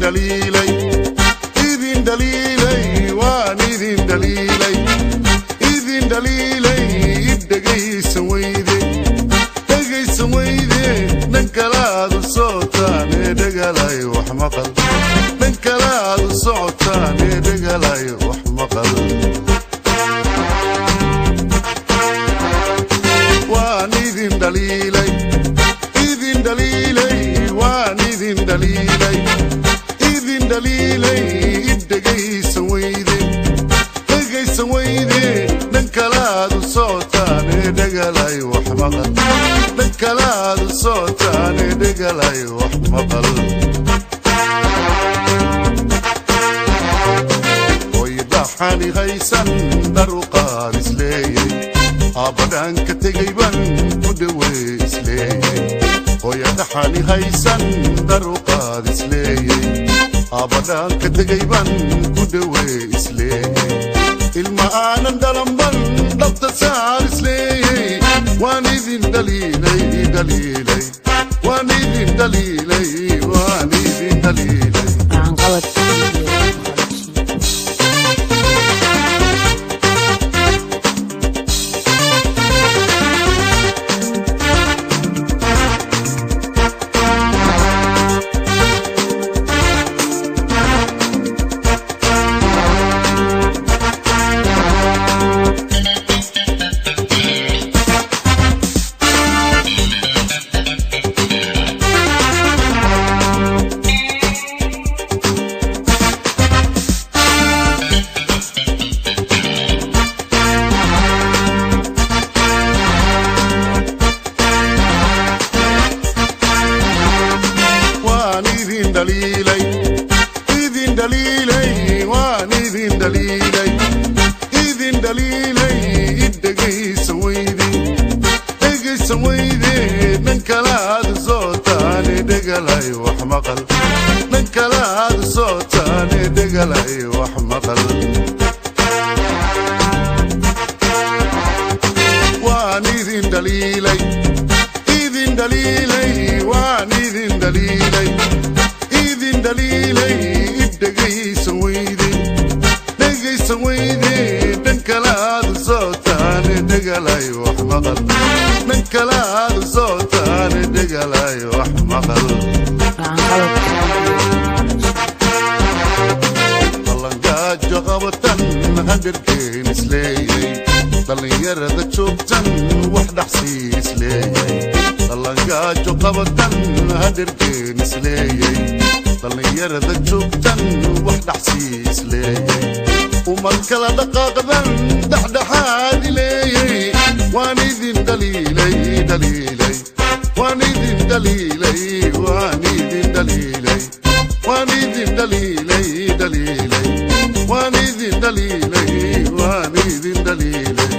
dhaliilay idin dhaliilay waan idin dhaliilay idin dhaliilay dhegaysan weyde dhan kalaadu socotaan ee dhegalay wax maqal dhan kalaadu socotaan ee dhegalay wax maqal waan idin dhaliilay idin dhaliilay waan idin dhaliilay idin dhaliilay dhegaysan weyde dhan kalaadu socotaan ee dhegalay wax maqal dhan kalaadu socotaan ee dhegalay wax maqal hoy dhaxani haysan daruqaad isleeyay aabadhaan ka tegay baan ku dhawey isleeyay hoy dhaxani haysan daruqaad isleeyay aabadhaan ka tegay baan ku dhawey isleeyay ilma aanan dhalanban dhabta saar isleeyay waan idin dhaliilay dhaliilay waan idin dhaliilay waan idin dhaliilay idin dhaliilay waan idin dhaliilay idin dhaliilay dhegaysan weyde dhan kalaadu socotaan ee dhegalay wax maqal dhan kalaadu socotaan ee dhegalay wax maqal waan idin dhaliilay idin dhaliilay waan idin dhaliilay idin dhaliilay dhegaysan weyde dhan kalaadu socotaan ee dhegalay wax maqal dhan kalaadu socotaan ee dhegalay wax maqal dallangaajo qabatan hagarkeen isleeyay dhallinyarada joogtan wax dhaxsii isleeyay dallangaajo qabatan hagarkeen isleeyay dhallinyarada joogtan wax dhaxsii isleeyay umad kala dhaqaaqdan dhexdhexaad ileeyay waan idin dhaliilay dhaliilay waan idin dhaliilay waan idin dhaliilay waan idin dhaliilay dhaliilay waan idin dhaliilay waan idin dhaliilay